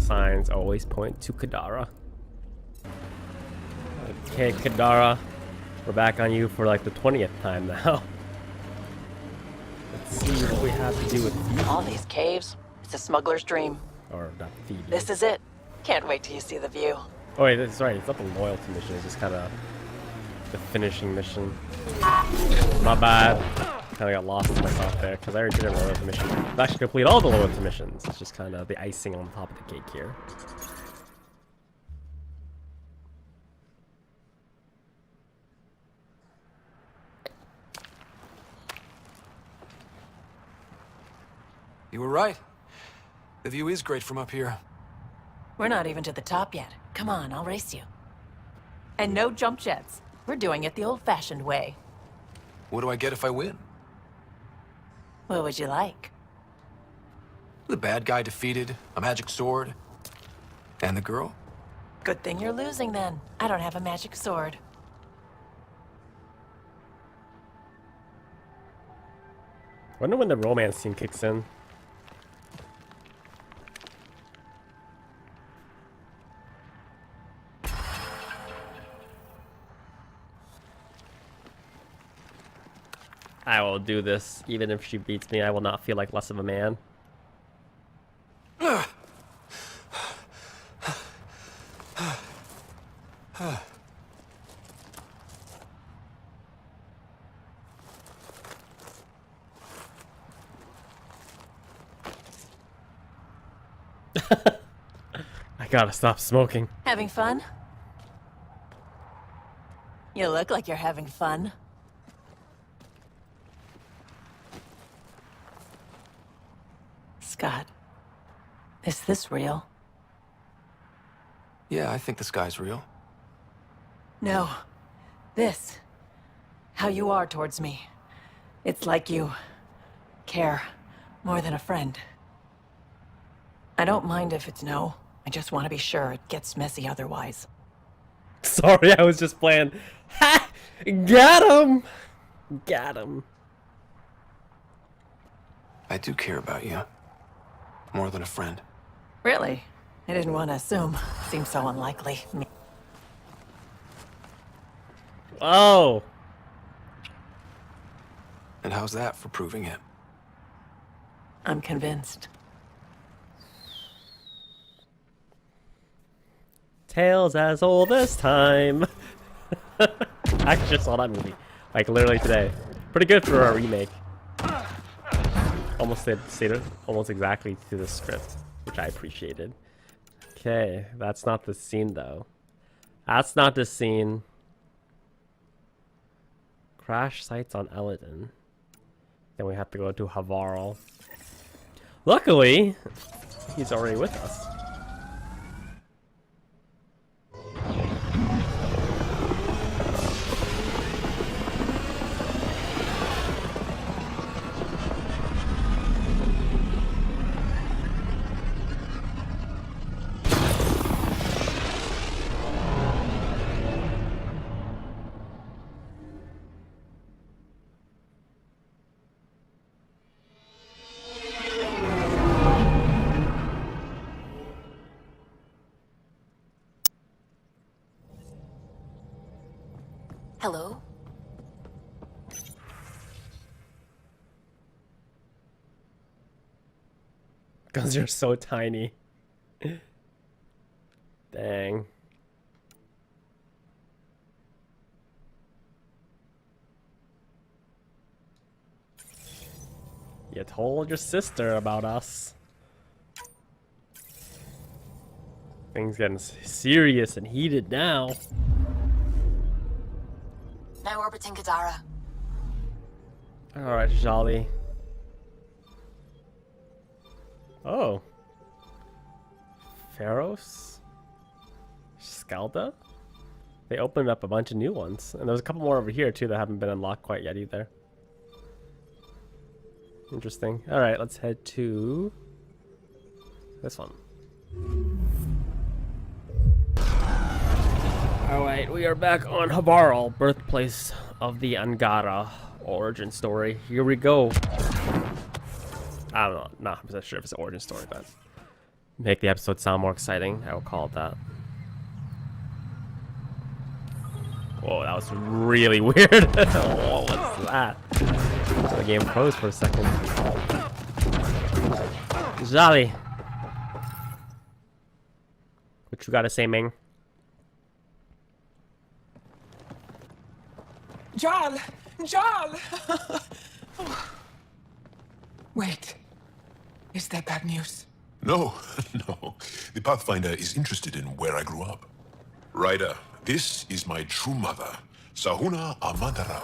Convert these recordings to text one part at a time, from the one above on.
signs always point to Kadara. Okay, Kadara, we're back on you for like the 20th time now. Let's see what we have to do with Phoebe. All these caves, it's a smuggler's dream. Or not Phoebe. This is it. Can't wait till you see the view. Oh wait, that's right. It's not the loyalty mission. It's just kind of the finishing mission. My bad. Kind of got lost in myself there because I already did a loyalty mission. I've actually completed all the loyalty missions. It's just kind of the icing on top of the cake here. You were right. The view is great from up here. We're not even to the top yet. Come on, I'll race you. And no jump jets. We're doing it the old-fashioned way. What do I get if I win? What would you like? The bad guy defeated, a magic sword, and the girl? Good thing you're losing then. I don't have a magic sword. Wonder when the romance scene kicks in. I will do this. Even if she beats me, I will not feel like less of a man. I gotta stop smoking. Having fun? You look like you're having fun. Scott, is this real? Yeah, I think the sky's real. No. This. How you are towards me. It's like you care more than a friend. I don't mind if it's no. I just want to be sure it gets messy otherwise. Sorry, I was just playing. Ha! Got him! Got him. I do care about you. More than a friend. Really? I didn't want to assume. Seems so unlikely. Oh! And how's that for proving it? I'm convinced. Tales as old as time. I just saw that movie, like literally today. Pretty good for a remake. Almost stayed almost exactly to the script, which I appreciated. Okay, that's not the scene though. That's not the scene. Crash sites on Eladin. Then we have to go to Havarl. Luckily, he's already with us. Hello? Because you're so tiny. Dang. You told your sister about us. Things getting serious and heated now. Now orbiting Kadara. Alright, Jolly. Oh. Pharos? Skalda? They opened up a bunch of new ones. And there's a couple more over here too that haven't been unlocked quite yet either. Interesting. Alright, let's head to this one. Alright, we are back on Havarl, birthplace of the Angara origin story. Here we go. I don't know, not 100% sure if it's an origin story, but make the episode sound more exciting, I will call it that. Whoa, that was really weird. Oh, what's that? So the game froze for a second. Jolly. What you gotta say, Ming? Jarl! Jarl! Wait. Is that bad news? No, no. The Pathfinder is interested in where I grew up. Ryder, this is my true mother, Sahuna Amandarao.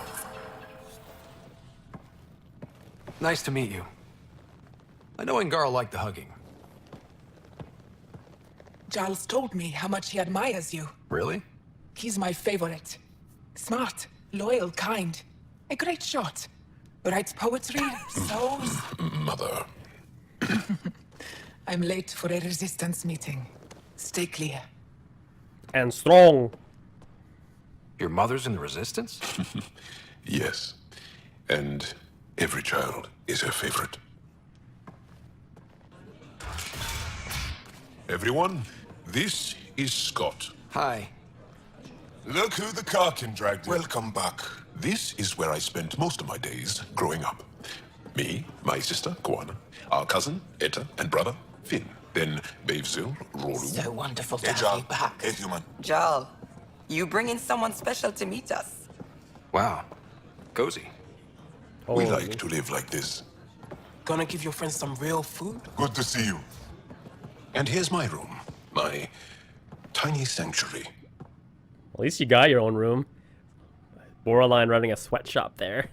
Nice to meet you. I know Angar liked the hugging. Jarl's told me how much he admires you. Really? He's my favorite. Smart, loyal, kind. A great shot. Writes poetry, sews. Mother. I'm late for a resistance meeting. Stay clear. And strong. Your mother's in the Resistance? Yes. And every child is her favorite. Everyone, this is Scott. Hi. Look who the Karkin dragged in. Welcome back. This is where I spent most of my days growing up. Me, my sister, Koana, our cousin, Etta, and brother, Finn. Then Bavzil, Roru. So wonderful to Hey, have Jarl. you back. Hey, human. Jarl, you bring in someone special to meet us. Wow. Cozy. We like to live like this. Gonna give your friends some real food? Good to see you. And here's my room. My tiny sanctuary. At least you got your own room. Borderline running a sweatshop there.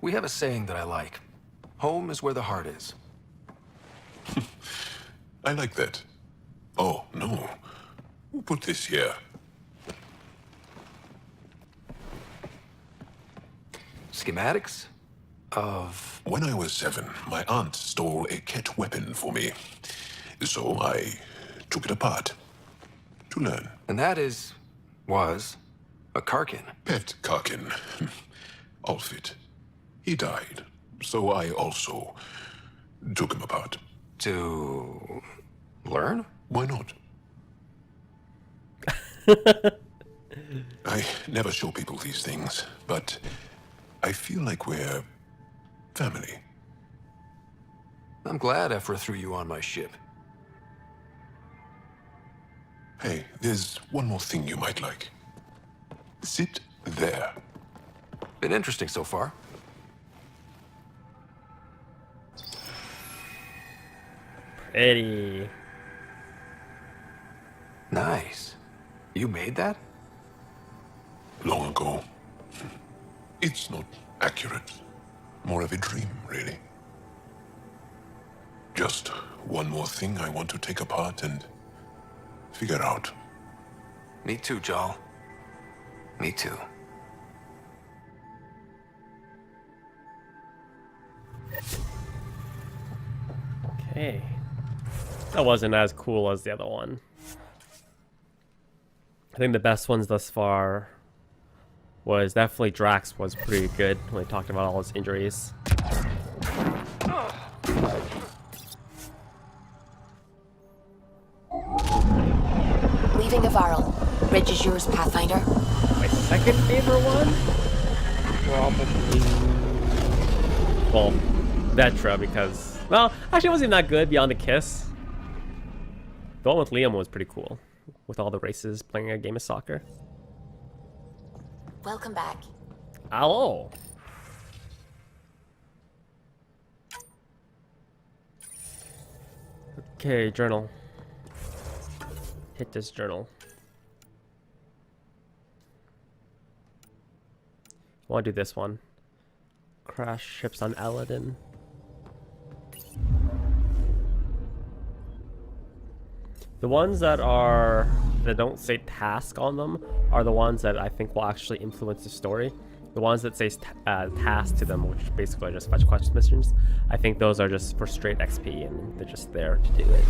We have a saying that I like. Home is where the heart is. I like that. Oh, no. Who put this here? Schematics? Of... When I was 7, my aunt stole a Ket weapon for me. So I took it apart. To learn. And that is... was... a Karkin. Pet Karkin. Alfit. He died. So I also took him apart. To... learn? Why not? I never show people these things, but I feel like we're family. I'm glad Ephra threw you on my ship. Hey, there's one more thing you might like. Sit there. Been interesting so far. Pretty. Nice. You made that? Long ago. It's not accurate. More of a dream, really. Just one more thing I want to take apart and figure out. Me too, Jarl. Me too. Okay. That wasn't as cool as the other one. I think the best ones thus far was definitely Drax was pretty good when he talked about all his injuries. Leaving Avaril. Bridge is yours, Pathfinder. My second favorite one? Probably... well, VETRA, because... well, actually it wasn't even that good beyond the kiss. The one with Liam was pretty cool. With all the races playing a game of soccer. Welcome back. Hello! Okay, journal. Hit this journal. I want to do this one. Crash ships on Aladdin. The ones that don't say task on them are the ones that I think will actually influence the story. The ones that say task to them, which basically are just fetch quest missions, I think those are just for straight XP and they're just there to do it.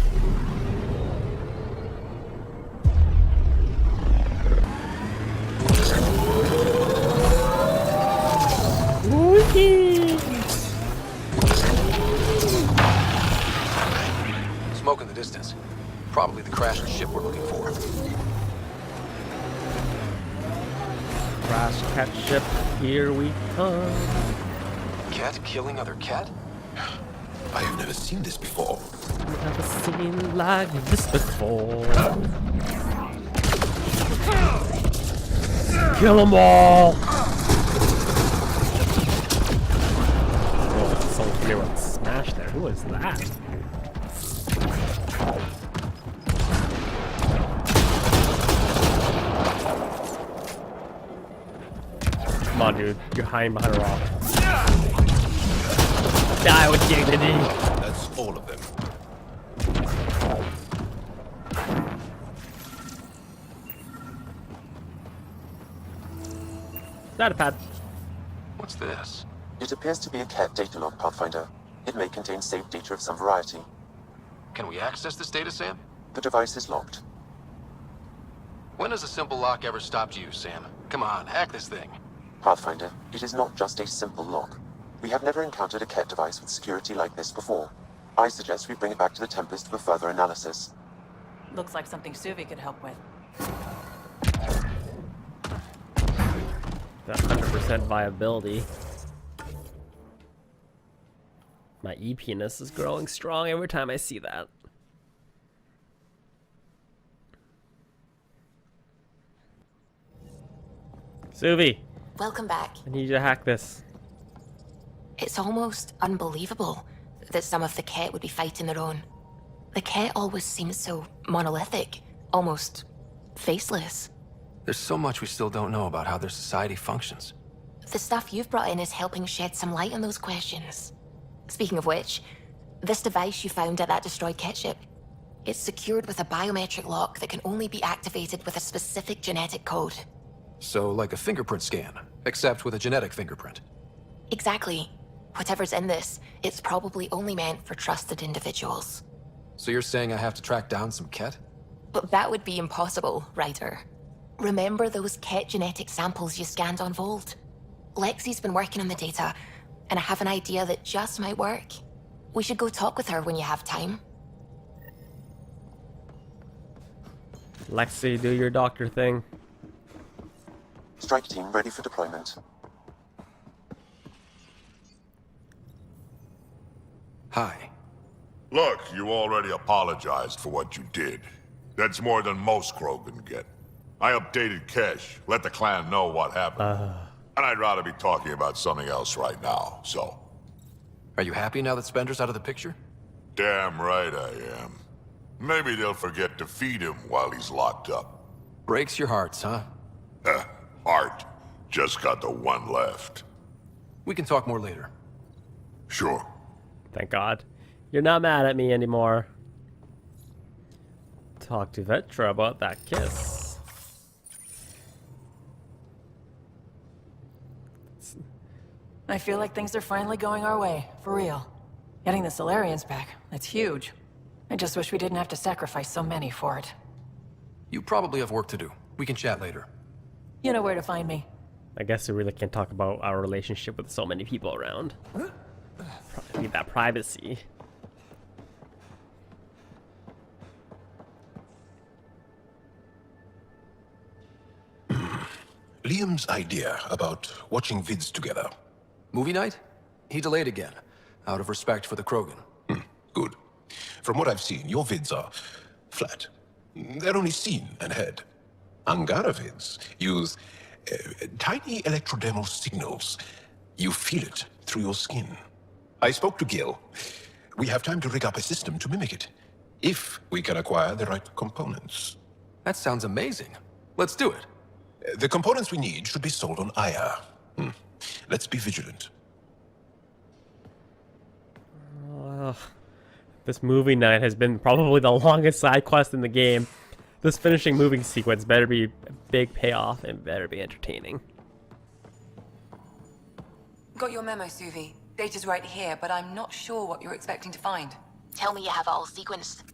Smoke in the distance. Probably the crashed ship we're looking for. Crash cat ship, here we come. Cat killing other cat? I have never seen this before. Never seen like this before. Kill them all! Oh, someone came with smash there. Who is that? Come on, dude. You're hiding behind a rock. Die with dignity. That's all of them. Data pad. What's this? It appears to be a cat data log, Pathfinder. It may contain saved data of some variety. Can we access this data, Sam? The device is locked. When has a simple lock ever stopped you, Sam? Come on, hack this thing. Pathfinder, it is not just a simple lock. We have never encountered a cat device with security like this before. I suggest we bring it back to the Tempest for further analysis. Looks like something Suvi could help with. That 100% viability. My EP-ness is growing strong every time I see that. Suvi, Welcome back. I need you to hack this. It's almost unbelievable that some of the Ket would be fighting their own. The Ket always seems so monolithic, almost faceless. There's so much we still don't know about how their society functions. The stuff you've brought in is helping shed some light on those questions. Speaking of which, this device you found at that destroyed Ket ship, it's secured with a biometric lock that can only be activated with a specific genetic code. So, like a fingerprint scan, except with a genetic fingerprint. Exactly. Whatever's in this, it's probably only meant for trusted individuals. So you're saying I have to track down some Ket? But that would be impossible, Ryder. Remember those Ket genetic samples you scanned on Volt? Lexi's been working on the data, and I have an idea that just might work. We should go talk with her when you have time. Lexi, do your doctor thing. Strike team ready for deployment. Hi. Look, you already apologized for what you did. That's more than most Krogan get. I updated Kesh, let the clan know what happened. And I'd rather be talking about something else right now, so... Are you happy now that Spender's out of the picture? Damn right I am. Maybe they'll forget to feed him while he's locked up. Breaks your hearts, huh? Heart. Just got the one left. We can talk more later. Sure. Thank God. You're not mad at me anymore. Talk to VETRA about that kiss. I feel like things are finally going our way, for real. Getting the Solarians back, that's huge. I just wish we didn't have to sacrifice so many for it. You probably have work to do. We can chat later. You know where to find me. I guess we really can't talk about our relationship with so many people around. Need that privacy. Liam's idea about watching vids together. Movie night? He delayed again, out of respect for the Krogan. Good. From what I've seen, your vids are flat. They're only seen and heard. Angara vids use tiny electrodermal signals. You feel it through your skin. I spoke to Gil. We have time to rig up a system to mimic it, if we can acquire the right components. That sounds amazing. Let's do it. The components we need should be sold on Aya. Let's be vigilant. This movie night has been probably the longest side quest in the game. This finishing moving sequence better be a big payoff and better be entertaining. Got your memo, Suvi. Data's right here, but I'm not sure what you're expecting to find. Tell me you have it all sequenced.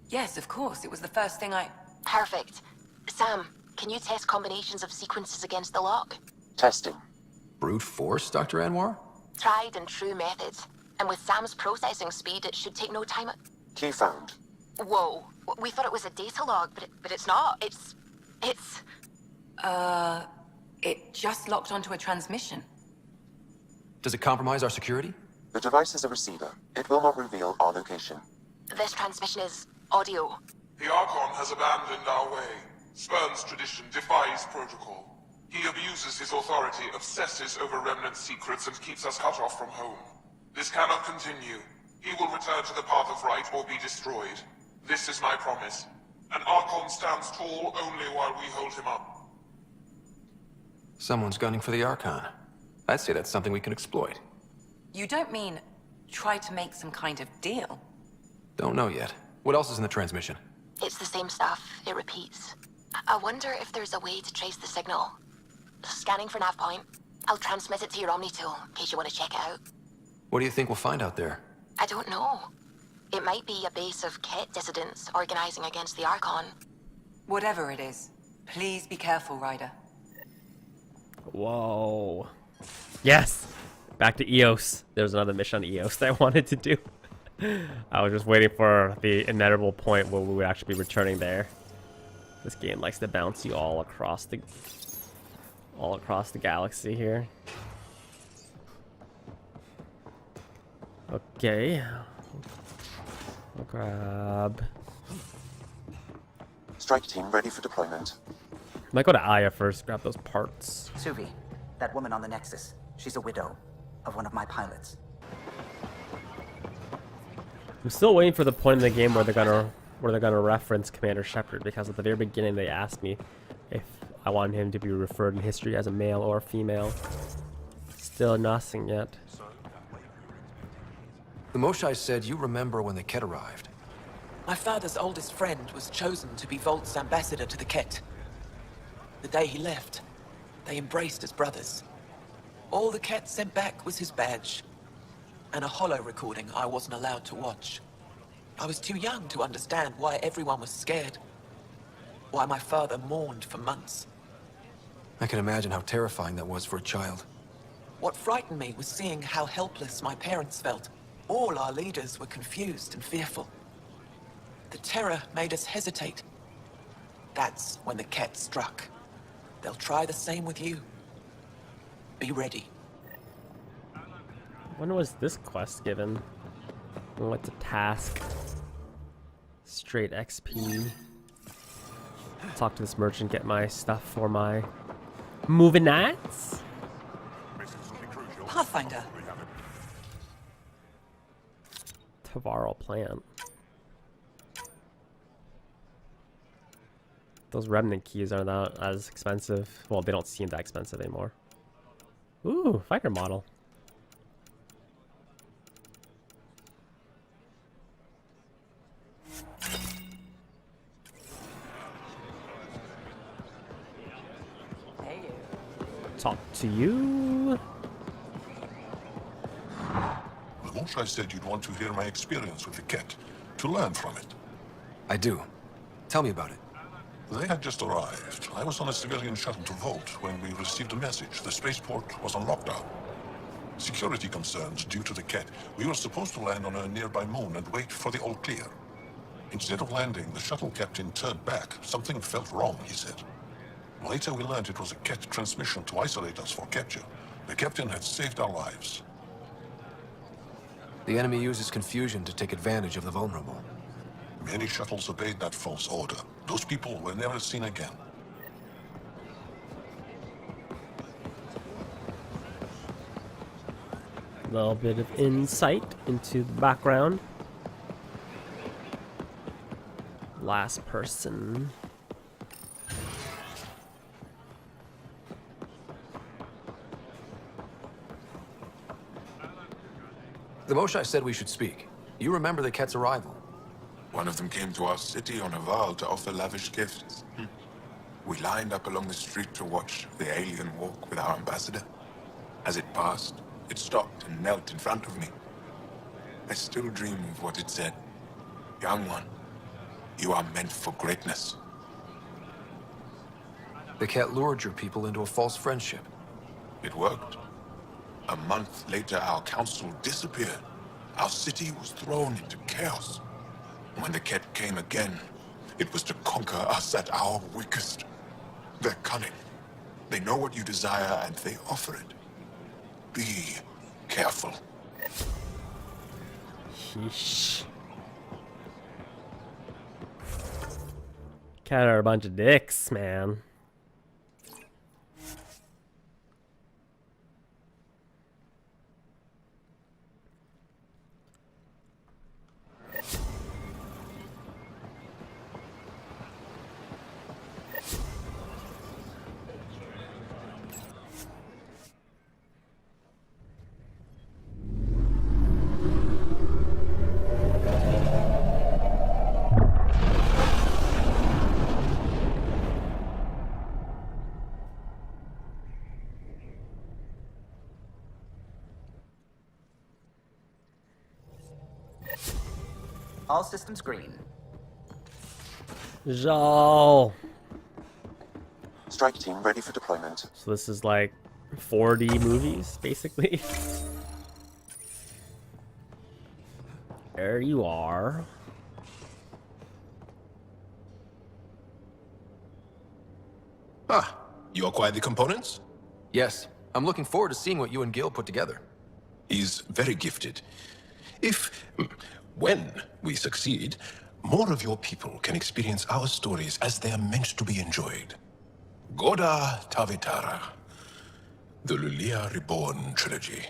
Yes, of course. It was the first thing I... Perfect. Sam, can you test combinations of sequences against the lock? Testing. Brute force, Dr. Anwar? Tried and true methods. And with Sam's processing speed, it should take no time. Key found. Whoa. We thought it was a data log, but it's not. It's... It just locked onto a transmission. Does it compromise our security? The device is a receiver. It will not reveal our location. This transmission is audio. The Archon has abandoned our way, spurns tradition, defies protocol. He abuses his authority, obsesses over Remnant secrets, and keeps us cut off from home. This cannot continue. He will return to the path of right or be destroyed. This is my promise. An Archon stands tall only while we hold him up. Someone's gunning for the Archon. I'd say that's something we can exploit. You don't mean try to make some kind of deal? Don't know yet. What else is in the transmission? It's the same stuff. It repeats. I wonder if there's a way to trace the signal. Scanning for nav point. I'll transmit it to your Omni tool in case you want to check it out. What do you think we'll find out there? I don't know. It might be a base of Ket dissidents organizing against the Archon. Whatever it is, please be careful, Ryder. Whoa. Yes! Back to Eos. There's another mission on Eos that I wanted to do. I was just waiting for the inevitable point where we would actually be returning there. This game likes to bounce you all across the galaxy here. Okay. I'll grab. Strike team ready for deployment. Might go to Aya first, grab those parts. Suvi, that woman on the Nexus. She's a widow of one of my pilots. I'm still waiting for the point in the game where they're gonna reference Commander Shepard, because at the very beginning they asked me if I wanted him to be referred in history as a male or female. Still nothing yet. The Moshai said you remember when the Ket arrived. My father's oldest friend was chosen to be Volt's ambassador to the Ket. The day he left, they embraced as brothers. All the Ket sent back was his badge, and a holo recording I wasn't allowed to watch. I was too young to understand why everyone was scared, why my father mourned for months. I can imagine how terrifying that was for a child. What frightened me was seeing how helpless my parents felt. All our leaders were confused and fearful. The terror made us hesitate. That's when the Ket struck. They'll try the same with you. Be ready. When was this quest given? What's a task? Straight XP. Talk to this merchant, get my stuff for my moving nights. Pathfinder. Tavaro plant. Those remnant keys are not as expensive. Well, they don't seem that expensive anymore. Ooh, fighter model. Talk to you. The Moshai said you'd want to hear my experience with the Ket, to learn from it. I do. Tell me about it. They had just arrived. I was on a civilian shuttle to Volt when we received a message. The spaceport was on lockdown. Security concerns due to the Ket. We were supposed to land on a nearby moon and wait for the all clear. Instead of landing, the shuttle captain turned back. Something felt wrong, he said. Later we learned it was a Ket transmission to isolate us for capture. The captain had saved our lives. The enemy uses confusion to take advantage of the vulnerable. Many shuttles obeyed that false order. Those people were never seen again. A little bit of insight into the background. Last person. The Moshai said we should speak. You remember the Ket's arrival? One of them came to our city on a vow to offer lavish gifts. We lined up along the street to watch the alien walk with our ambassador. As it passed, it stopped and knelt in front of me. I still dream of what it said. Young one, you are meant for greatness. The Ket lured your people into a false friendship. It worked. A month later, our council disappeared. Our city was thrown into chaos. when the Ket came again, it was to conquer us at our weakest. They're cunning. They know what you desire, and they offer it. Be careful. Sheesh. Cat are a bunch of dicks, man. All systems green. Zhao. Strike team ready for deployment. So this is like 4D movies, basically. There you are. Ah, You acquired the components? yes. I'm looking forward to seeing what you and Gil put together. He's very gifted. When we succeed, more of your people can experience our stories as they are meant to be enjoyed. Goda Tavitara, the Lulia Reborn trilogy.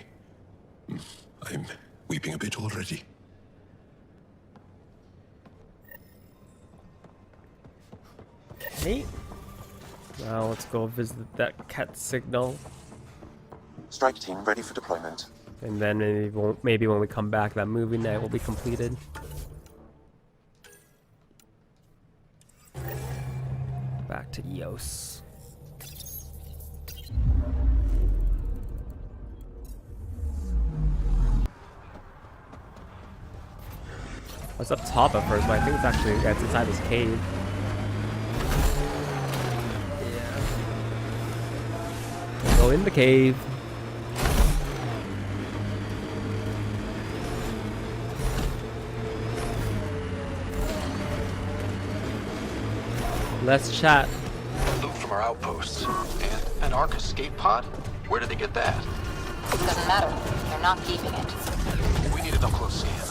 I'm weeping a bit already. Okay. Now let's go visit that cat signal. Strike team ready for deployment. And then maybe when we come back, that movie night will be completed. Back to Eos. It's up top at first, but I think it's actually it's inside this cave. Yeah. Go in the cave. Let's chat. Loot from our outposts. And an Ark escape pod? Where did they get that? Doesn't matter. They're not keeping it. We need an up-close scan.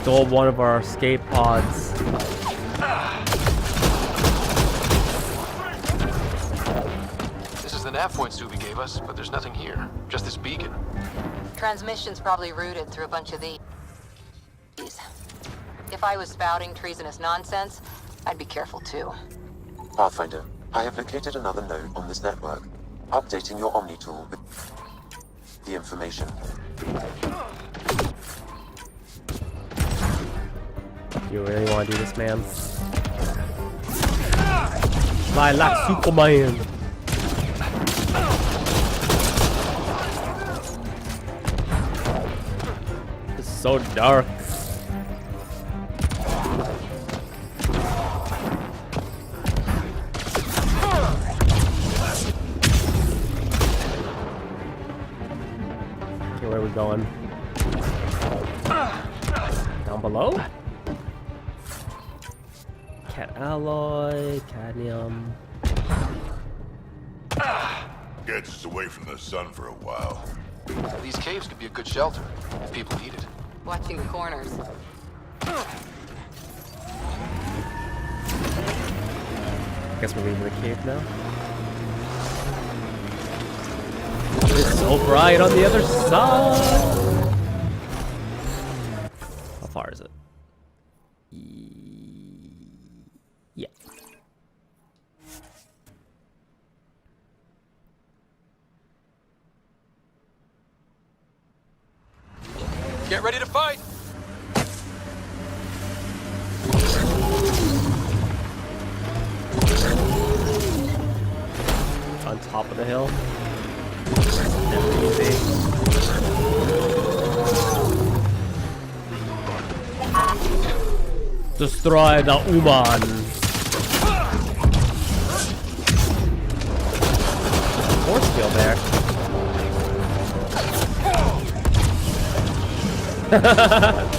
Stole one of our escape pods. This is the nav point Suvi gave us, but there's nothing here. Just this beacon. Transmission's probably routed through a bunch of these. If I was spouting treasonous nonsense, I'd be careful too. Pathfinder, I have located another node on this network. Updating your Omni tool with the information. You really want to do this, man? Fly like Superman. It's so dark. Okay, where are we going? Down below? Cat alloy, cadmium. Gets us away from the sun for a while. These caves could be a good shelter if people need it. Watching the corners. Guess we're leaving the cave now. It's so bright on the other side. How far is it? Yeah. Get ready to fight! It's on top of the hill. Never easy. Destroy the Uman. Force field there. Let's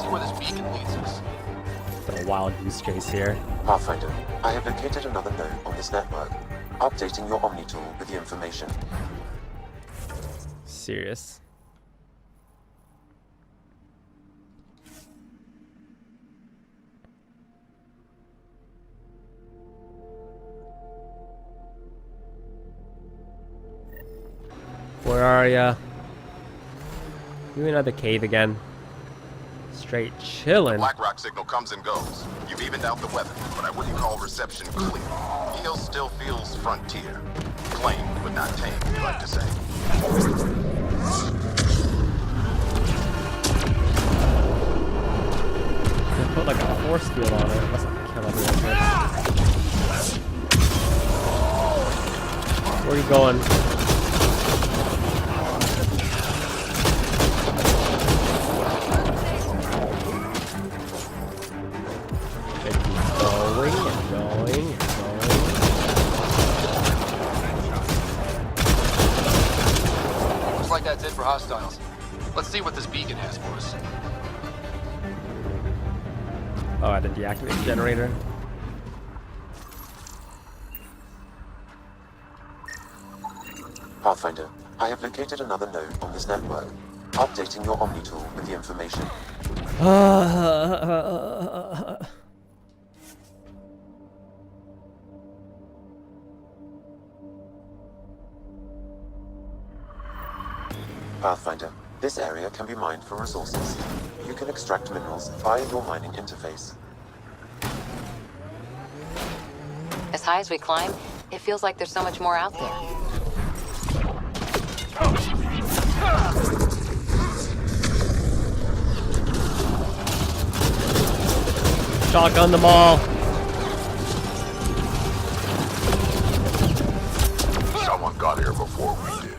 see where this beacon leads us. Got a wild use case here. Pathfinder, I have located another node on this network. Updating your Omni tool with the information. Serious. Where are ya? You in another cave again? Straight chillin'. BlackRock signal comes and goes. You've evened out the weather, but I wouldn't call reception clear. Eel still feels frontier. Claimed, but not tamed, you like to say. They put like a force field on it. Must have killed everyone. Where are you going? Looks like that's it for hostiles. Let's see what this beacon has for us. Oh, I had to deactivate the generator. Pathfinder, I have located another node on this network. Updating your Omni tool with the information. Pathfinder, this area can be mined for resources. You can extract minerals via your mining interface. As high as we climb, it feels like there's so much more out there. Shotgun them all. Someone got here before we did.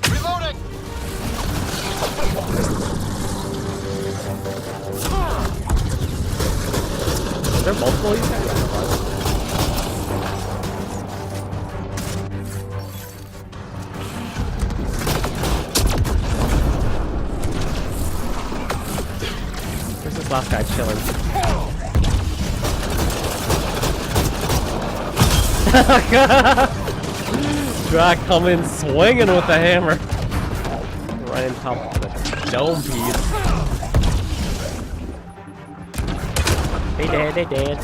Reloading! Is there multiple of these guys? Where's this last guy chilling? Drak coming swinging with the hammer. Right in top of the dome piece. They dead.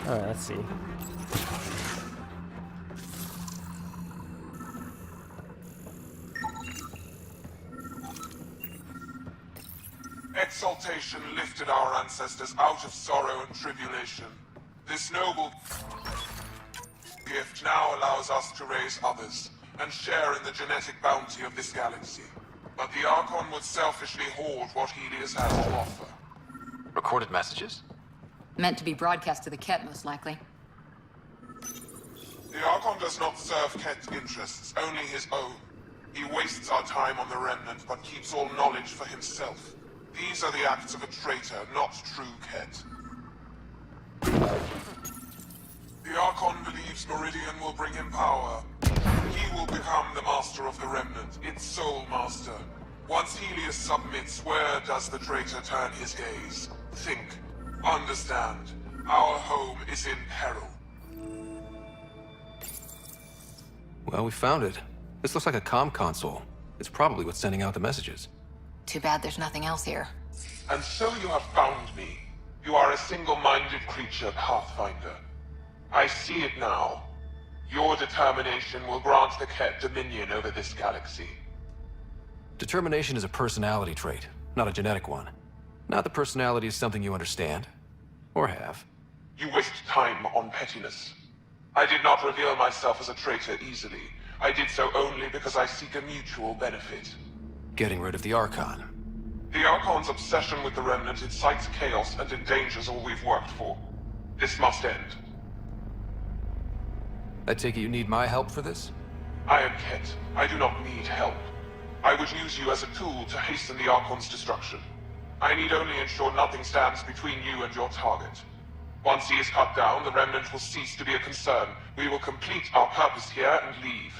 Alright, let's see. Exaltation lifted our ancestors out of sorrow and tribulation. This noble gift now allows us to raise others and share in the genetic bounty of this galaxy. But the Archon would selfishly hoard what Helios has to offer. Recorded messages? Meant to be broadcast to the Ket, most likely. The Archon does not serve Ket's interests, only his own. He wastes our time on the Remnant, but keeps all knowledge for himself. These are the acts of a traitor, not true Ket. The Archon believes Meridian will bring him power. He will become the master of the Remnant, its sole master. Once Helios submits, where does the traitor turn his gaze? Think. Understand. Our home is in peril. Well, we found it. This looks like a comm console. It's probably what's sending out the messages. Too bad there's nothing else here. And so you have found me. You are a single-minded creature, Pathfinder. I see it now. Your determination will grant the Ket dominion over this galaxy. Determination is a personality trait, not a genetic one. Not that personality is something you understand. Or have. You waste time on pettiness. I did not reveal myself as a traitor easily. I did so only because I seek a mutual benefit. Getting rid of the Archon. The Archon's obsession with the Remnant incites chaos and endangers all we've worked for. This must end. I take it you need my help for this? I am Ket. I do not need help. I would use you as a tool to hasten the Archon's destruction. I need only ensure nothing stands between you and your target. Once he is cut down, the Remnant will cease to be a concern. We will complete our purpose here and leave.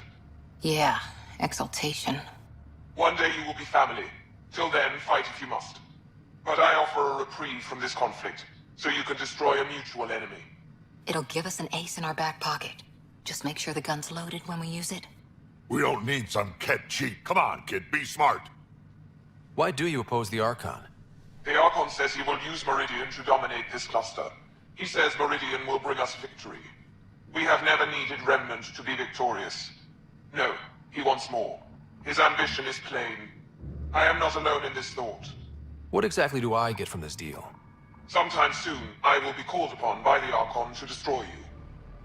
Yeah, exaltation. One day you will be family. Till then, fight if you must. But I offer a reprieve from this conflict, so you can destroy a mutual enemy. It'll give us an ace in our back pocket. Just make sure the gun's loaded when we use it. We don't need some Ket cheat. Come on, kid, be smart. Why do you oppose the Archon? The Archon says he will use Meridian to dominate this cluster. He says Meridian will bring us victory. We have never needed Remnant to be victorious. No, he wants more. His ambition is plain. I am not alone in this thought. What exactly do I get from this deal? Sometime soon, I will be called upon by the Archon to destroy you.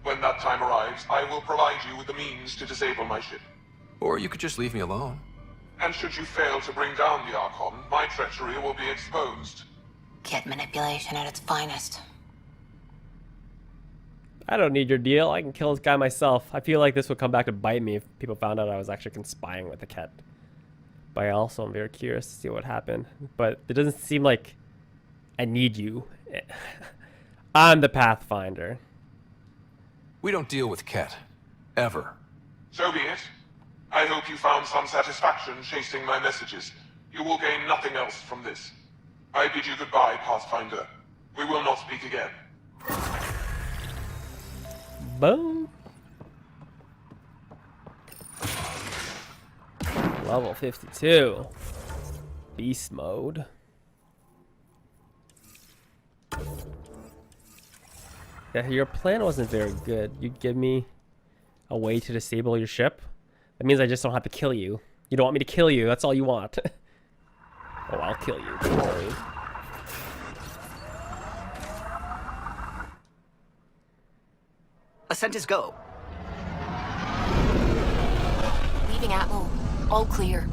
When that time arrives, I will provide you with the means to disable my ship. Or you could just leave me alone. And should you fail to bring down the Archon, my treachery will be exposed. Ket manipulation at its finest. I don't need your deal. I can kill this guy myself. I feel like this would come back to bite me if people found out I was actually conspiring with the Ket. But I also am very curious to see what happened. But it doesn't seem like I need you. I'm the Pathfinder. We don't deal with Ket. Ever. So be it. I hope you found some satisfaction chasing my messages. You will gain nothing else from this. I bid you goodbye, Pathfinder. We will not speak again. Boom. Level 52. Beast mode. Yeah, your plan wasn't very good. You'd give me a way to disable your ship. That means I just don't have to kill you. You don't want me to kill you. That's all you want. Oh, I'll kill you. Don't worry. Ascent is go. Leaving Atmo. All clear.